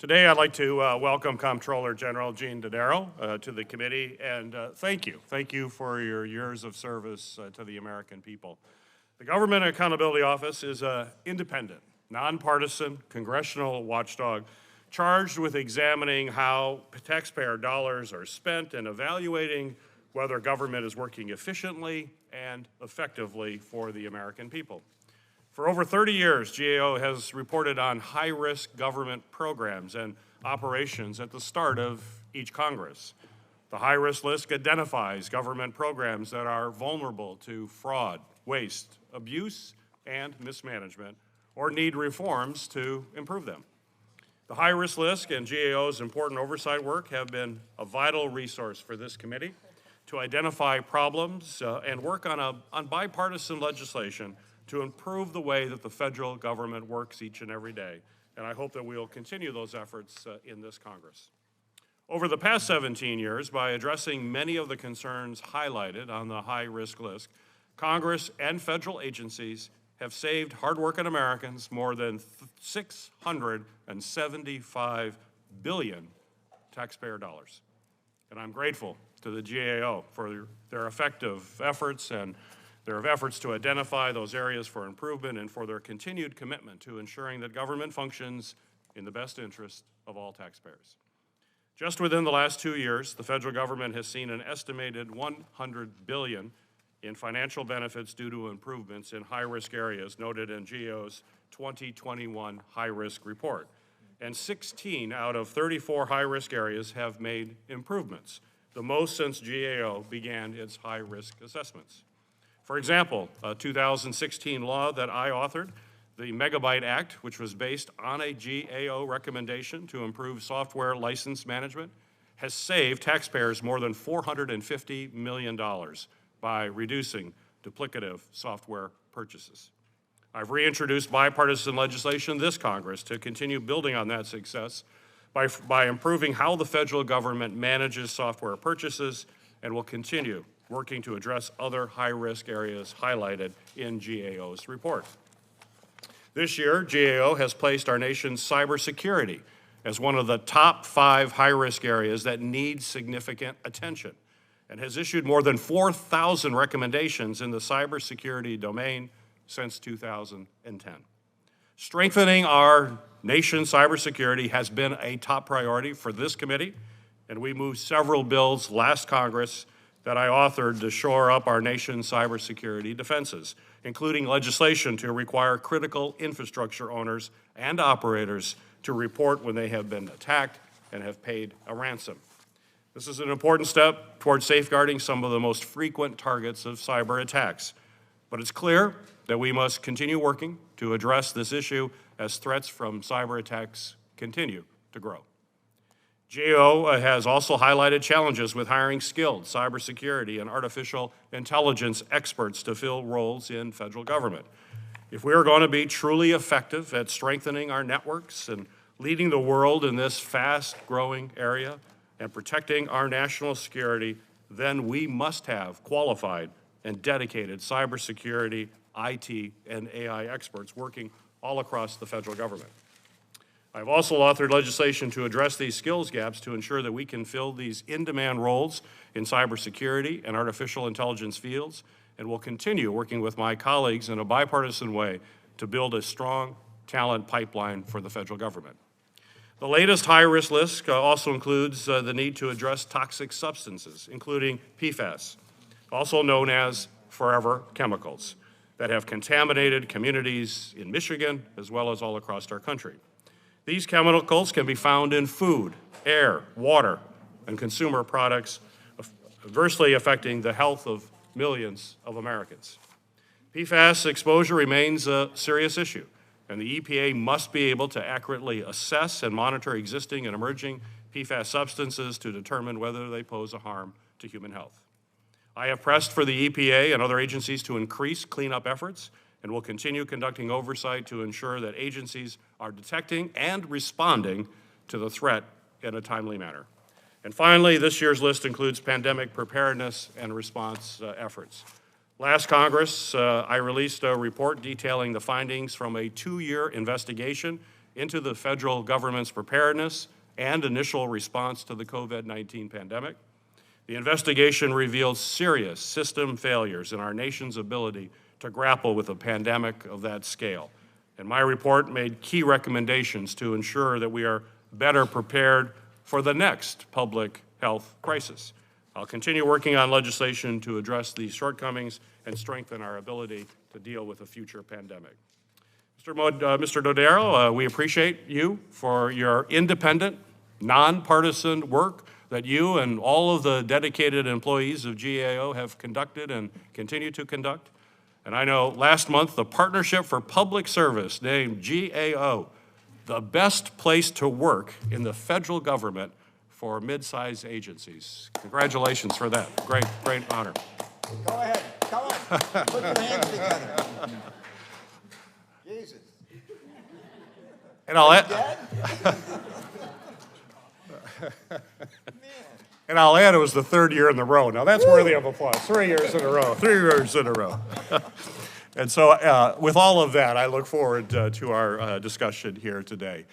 Today, I'd like to welcome Comptroller General Gene Dodaro to the committee, and thank you. Thank you for your years of service to the American people. The Government Accountability Office is an independent, nonpartisan congressional watchdog charged with examining how taxpayer dollars are spent and evaluating whether government is working efficiently and effectively for the American people. For over 30 years, GAO has reported on high-risk government programs and operations at the start of each Congress. The high-risk list identifies government programs that are vulnerable to fraud, waste, abuse, and mismanagement, or need reforms to improve them. The high-risk list and GAO's important oversight work have been a vital resource for this committee to identify problems and work on bipartisan legislation to improve the way that the federal government works each and every day. And I hope that we will continue those efforts in this Congress. Over the past 17 years, by addressing many of the concerns highlighted on the high-risk list, Congress and federal agencies have saved hardworking Americans more than $675 billion taxpayer dollars. And I'm grateful to the GAO for their effective efforts and their efforts to identify those areas for improvement and for their continued commitment to ensuring that government functions in the best interest of all taxpayers. Just within the last 2 years, the federal government has seen an estimated $100 billion in financial benefits due to improvements in high-risk areas noted in GAO's 2021 high-risk report. And 16 out of 34 high-risk areas have made improvements, the most since GAO began its high-risk assessments. For example, a 2016 law that I authored, the Megabyte Act, which was based on a GAO recommendation to improve software license management, has saved taxpayers more than $450 million by reducing duplicative software purchases. I've reintroduced bipartisan legislation this Congress to continue building on that success by improving how the federal government manages software purchases, and will continue working to address other high-risk areas highlighted in GAO's report. This year, GAO has placed our nation's cybersecurity as one of the top 5 high-risk areas that need significant attention, and has issued more than 4,000 recommendations in the cybersecurity domain since 2010. Strengthening our nation's cybersecurity has been a top priority for this committee, and we moved several bills last Congress that I authored to shore up our nation's cybersecurity defenses, including legislation to require critical infrastructure owners and operators to report when they have been attacked and have paid a ransom. This is an important step toward safeguarding some of the most frequent targets of cyber attacks. But it's clear that we must continue working to address this issue as threats from cyber attacks continue to grow. GAO has also highlighted challenges with hiring skilled cybersecurity and artificial intelligence experts to fill roles in federal government. If we are going to be truly effective at strengthening our networks and leading the world in this fast-growing area and protecting our national security, then we must have qualified and dedicated cybersecurity, IT, and AI experts working all across the federal government. I've also authored legislation to address these skills gaps to ensure that we can fill these in-demand roles in cybersecurity and artificial intelligence fields, and will continue working with my colleagues in a bipartisan way to build a strong talent pipeline for the federal government. The latest high-risk list also includes the need to address toxic substances, including PFAS, also known as forever chemicals, that have contaminated communities in Michigan as well as all across our country. These chemicals can be found in food, air, water, and consumer products, adversely affecting the health of millions of Americans. PFAS exposure remains a serious issue, and the EPA must be able to accurately assess and monitor existing and emerging PFAS substances to determine whether they pose a harm to human health. I have pressed for the EPA and other agencies to increase cleanup efforts, and will continue conducting oversight to ensure that agencies are detecting and responding to the threat in a timely manner. And finally, this year's list includes pandemic preparedness and response efforts. Last Congress, I released a report detailing the findings from a 2-year investigation into the federal government's preparedness and initial response to the COVID-19 pandemic. The investigation revealed serious system failures in our nation's ability to grapple with a pandemic of that scale. And my report made key recommendations to ensure that we are better prepared for the next public health crisis. I'll continue working on legislation to address these shortcomings and strengthen our ability to deal with a future pandemic. Mr. Dodaro, we appreciate you for your independent, nonpartisan work that you and all of the dedicated employees of GAO have conducted and continue to conduct. And I know last month the Partnership for Public Service named GAO the best place to work in the federal government for mid-sized agencies. Congratulations for that. Great, great honor. Go ahead. Come on. Put your hands together. Jesus. And I'll Dad? And I'll add, it was the third year in a row. Now that's worthy of applause. 3 years in a row. 3 years in a row. And so with all of that, I look forward to our discussion here today.